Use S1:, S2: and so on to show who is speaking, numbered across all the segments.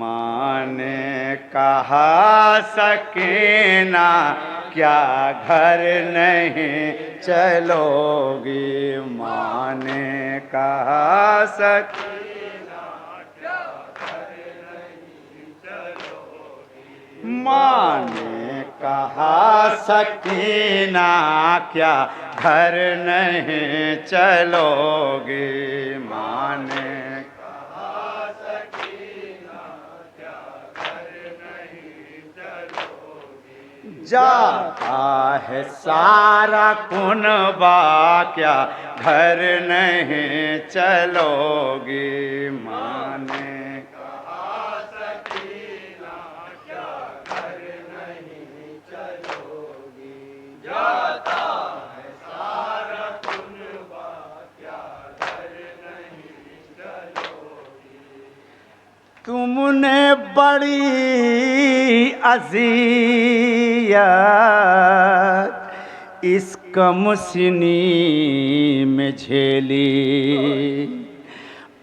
S1: माँ ने कहा सकीना क्या घर नहीं चलोगी। माँ ने कहा सकीना क्या घर नहीं चलोगी। माँ ने कहा सकीना क्या घर नहीं चलोगी। माँ ने जाता है सारा कुनबा क्या घर नहीं चलोगी। माँ ने कहा सकीना क्या घर नहीं चलोगी। जाता है सारा कुनबा क्या घर नहीं चलोगी। तुमने बड़ी अज़ियत इस कमसिनी में झेली।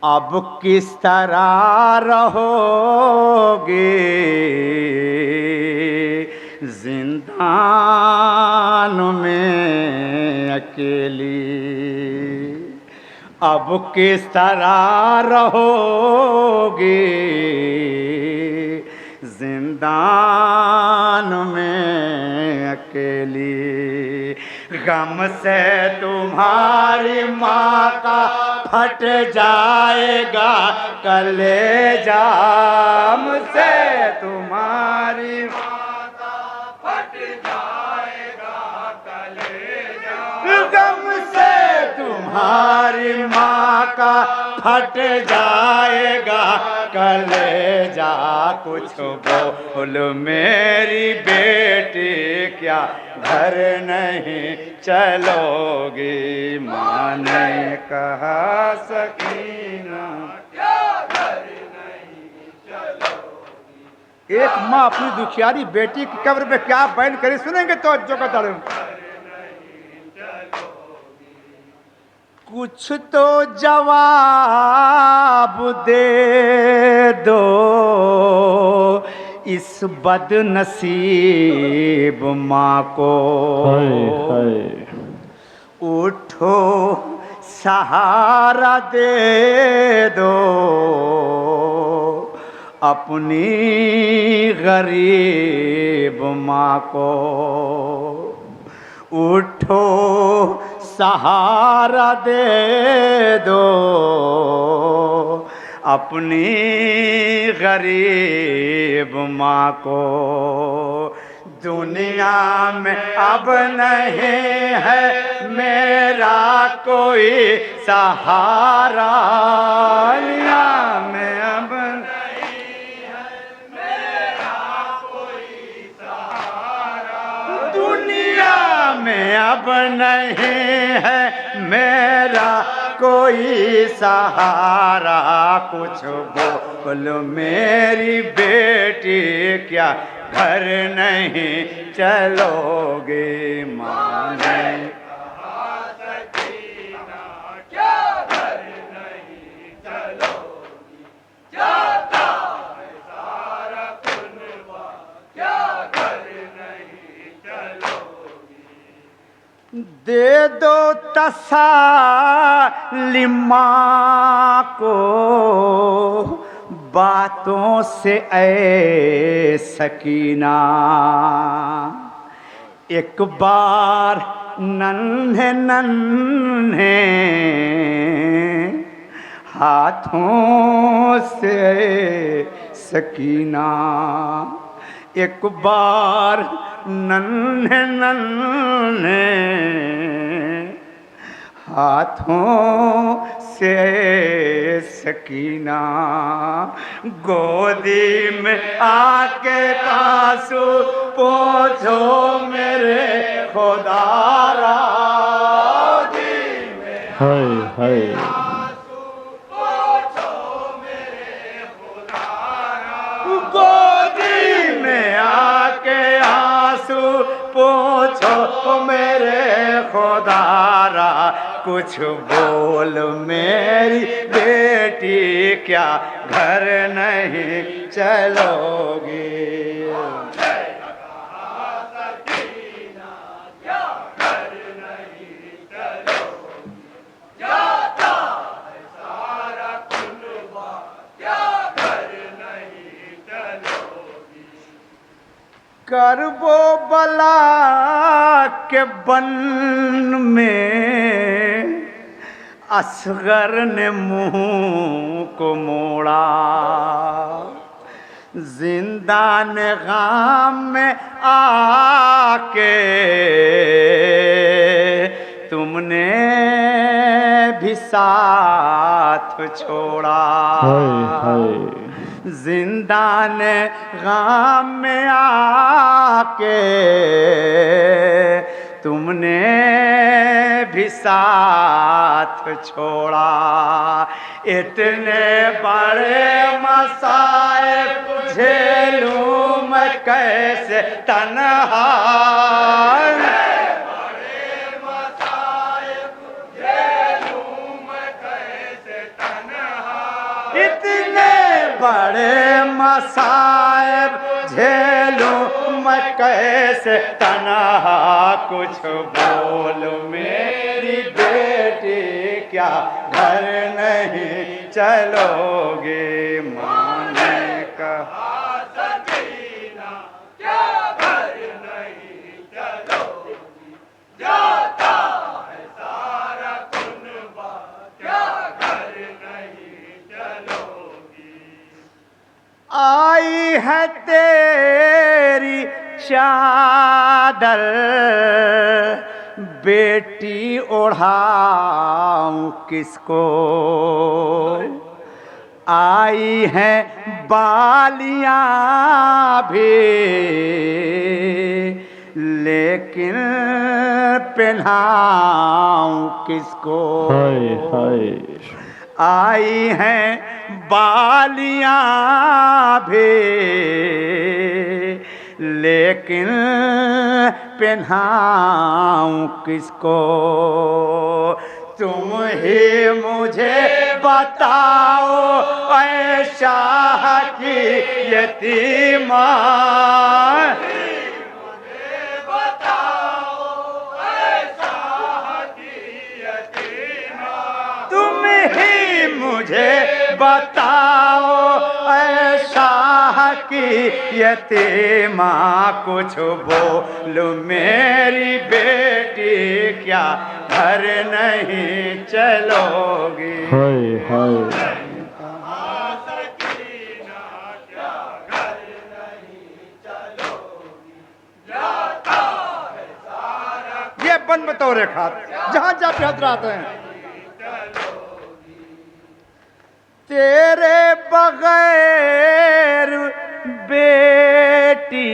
S1: अब किस तरह रहोगे जिंदान में अकेली। अब किस तरह रहोगे जिंदान में अकेली। गम से तुम्हारी माँ का फट जाएगा कलेजा। गम से तुम्हारी माँ का फट जाएगा कलेजा। गम से तुम्हारी माँ का फट जाएगा कलेजा। कुछ बोल मेरी बेटी क्या घर नहीं चलोगी। माँ ने कहा सकीना क्या घर नहीं चलोगी। एक माँ अपनी दुखियारी बेटी की कब्र में क्या बयान करे सुनेंगे तो जो का कुछ तो जवाब दे दो इस बदनसीब माँ को। उठो सहारा दे दो अपनी गरीब माँ को। उठो सहारा दे दो अपनी गरीब माँ को। दुनिया में अब नहीं है मेरा कोई सहारा। दुनिया में अब नहीं है मेरा कोई सहारा। दुनिया में अब नहीं है मेरा कोई सहारा। कुछ बोल मेरी बेटी क्या घर नहीं चलोगे। माँ ने कहा सकीना क्या घर नहीं चलोगी। जाता है सारा कुनबा क्या घर नहीं चलोगी। दे दो तसल्ली माँ को बातों से ऐ सकीना। एक बार नन्हे नन्हे हाथों से सकीना। एक बार नन्हे नन्हे हाथों से सकीना। गोदी में आके आंसू पोंछो मेरे खुदारा।
S2: हाय हाय
S1: गोदी में आके आंसू पोंछो मेरे खुदारा। कुछ बोल मेरी बेटी, क्या घर नहीं चलोगी? करबो बला के बन में असगर ने मुंह को मोड़ा, जिंदा ने गाम में आके तुमने भी साथ छोड़ा। जिंदा ने गाम में आके तुमने भी साथ छोड़ा। इतने बड़े मसाइब झेलूं मैं कैसे तन्हा, बड़े मसाइब झेलूं मैं कैसे तन्हा। कुछ बोल मेरी बेटी, क्या घर नहीं चलोगे? माँ ने कहा सकीना, क्या घर नहीं चलोगी? जाता है सारा कुनबा, क्या घर नहीं चलोगी? आई है तेरी चादर बेटी, ओढ़ाऊं किसको? आई है बालियां भी लेकिन पहनाऊं किसको? आई हैं बालियां भी लेकिन पहनाऊं किसको? तुम ही मुझे बताओ ऐसा की यतीमा, मुझे बताओ ऐसा की यतीमा। कुछ बोल मेरी बेटी, क्या घर नहीं चलोगी? ये बन बतौरे खात जहां जा आते हैं। तेरे बगैर बेटी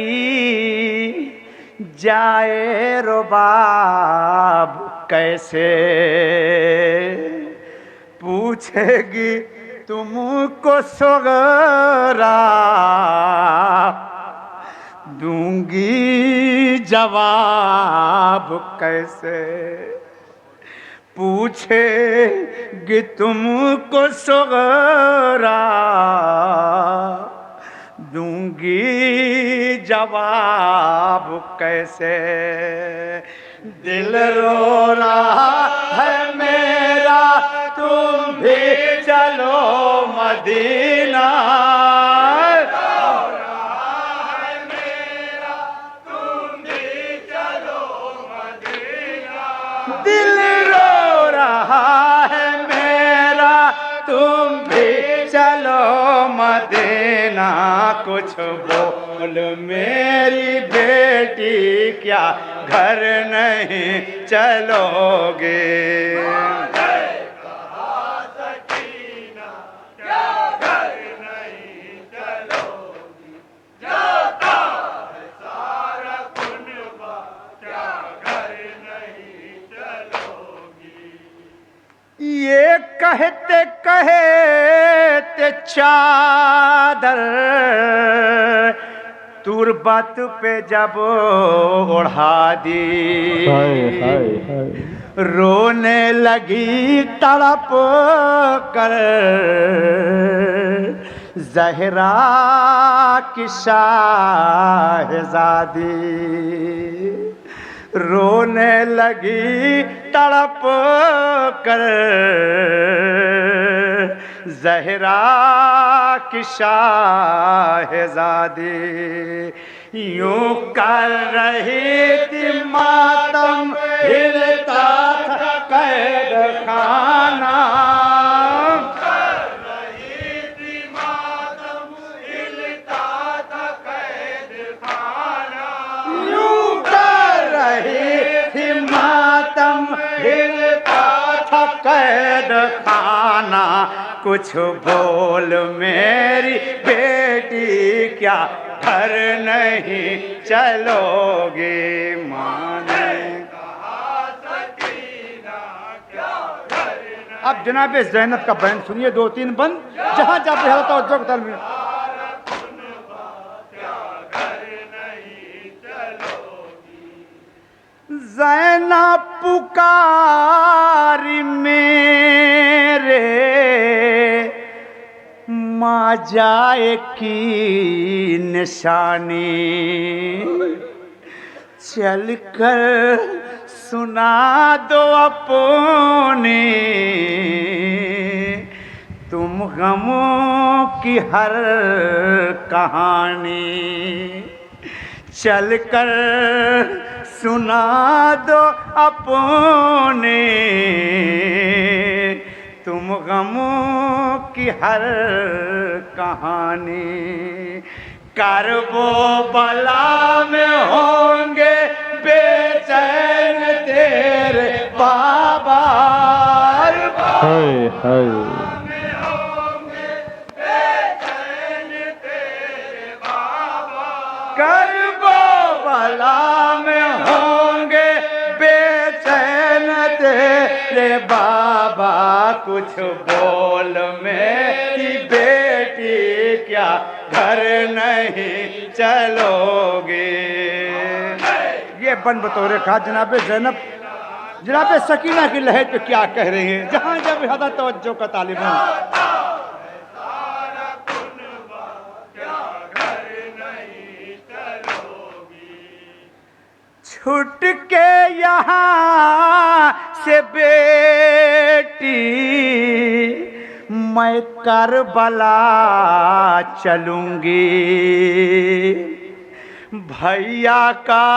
S1: जाए रुबाब कैसे? पूछेगी तुमको सगरा, दूंगी जवाब कैसे? पूछेगी तुमको सगरा, दूंगी जवाब कैसे? दिल रो रहा है मेरा, तुम भी चलो मदीना। दिल रो रहा है मेरा, तुम भी चलो मदीना। कुछ बोल मेरी बेटी, क्या घर नहीं चलोगे? ये कहते कहते चादर तुरबत पे जब ओढ़ा दी, रोने लगी तड़प कर ज़हरा की शाहज़ादी, रोने लगी तड़प कर ज़हरा की शाहज़ादी, यूं कर रही थी मातम हिलता था कैद खाना, कर रही थी मातम हिलता था कैद खाना, यूं कर रही थी मातम हिलता था कैद खाना, कुछ बोल मेरी बेटी क्या घर नहीं चलोगे, माँ ने कहा सकीना क्या घर नहीं। अब जनाब ज़ैनब का बयान सुनिए, 2-3 बंद जहां जब तवज्जो को तलब ज़ैनब पुकारी मेरे माँ जाए की निशानी, चल कर सुना दो अपने तुम गमों की हर कहानी, चल कर सुना दो अपने तुम गमों की हर कहानी, करबो बला में होंगे बेचैन तेरे बाबा,
S2: हाय हाय
S1: करबो बला में होंगे बेचैन तेरे बाबा, कुछ बोल मेरी बेटी क्या घर नहीं चलोगे। ये बन बतौरे कहा जनाब ज़ैनब, जनाब सकीना की लहर पे क्या कह रही हैं, जहां जब ज़्यादा तवज्जो का तालिब है। छुट के यहाँ से बेटी मैं करबला चलूंगी, भैया का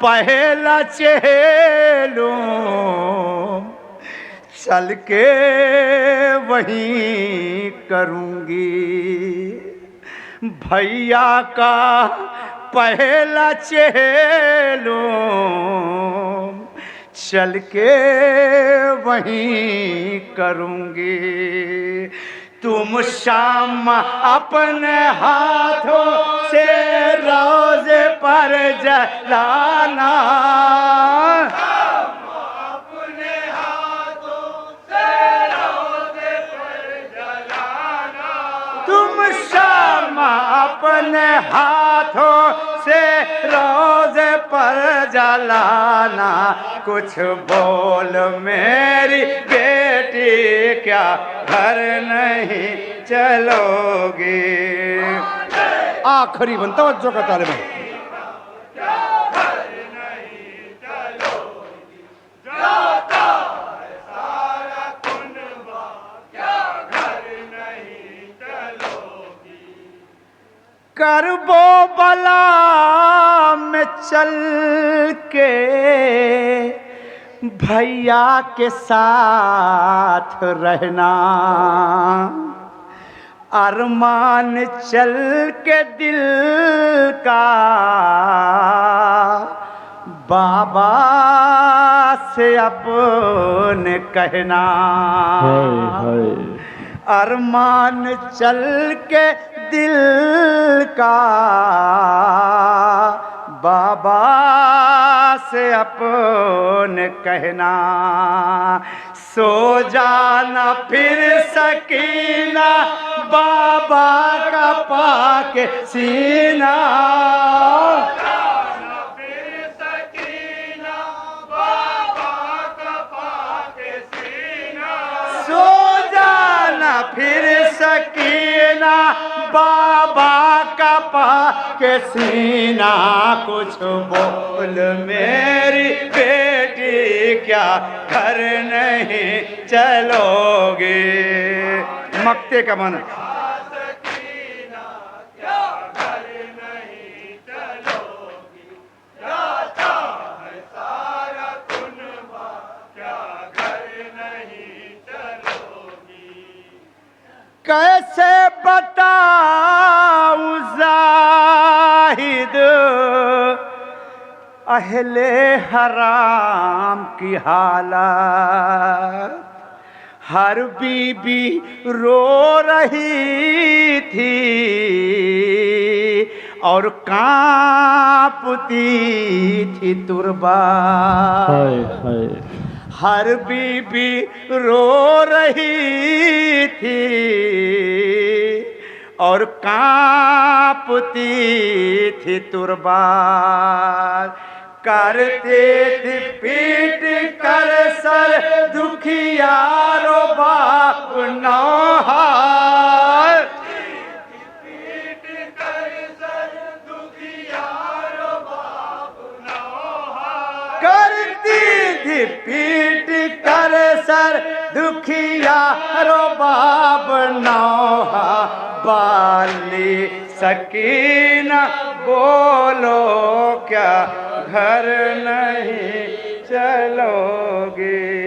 S1: पहला चेलूं चल के वहीं करूंगी, भैया का पहला चेलूं चल के वहीं करूंगी, तुम शाम अपने हाथों से रोज़े पर जलाना, अपने हाथों से रोज़े पर जलाना, तुम शाम अपने हाथों से रोज़े पर जलाना, कुछ बोल मेरी बेटी क्या घर नहीं चलोगे। आखिरी बन तवज्जो का तालिब है। करबो बला में चल के भैया के साथ रहना, अरमान चल के दिल का बाबा से अपने कहना, अरमान चल के दिल का बाबा से अपने कहना, सो जाना फिर सकीना बाबा का पाके सीना, फिर सकीना बाबा का फिर सकीना बाबा का पाके सीना, कुछ बोल मेरी बेटी क्या घर नहीं चलोगे। मक्ते का मन कैसे बताऊं जाहिद अहले हराम की हालत। हर बीबी रो रही थी और कांपती थी तुरबा। हर बीबी रो रही थी और कांपती थी तुरबा। करते थे पीट कर सर दुखियारो बाप नौहार। करती थी पीट कर सर दुखियारो बाप नौहा। बाली सकीना बोलो क्या घर नहीं चलोगे।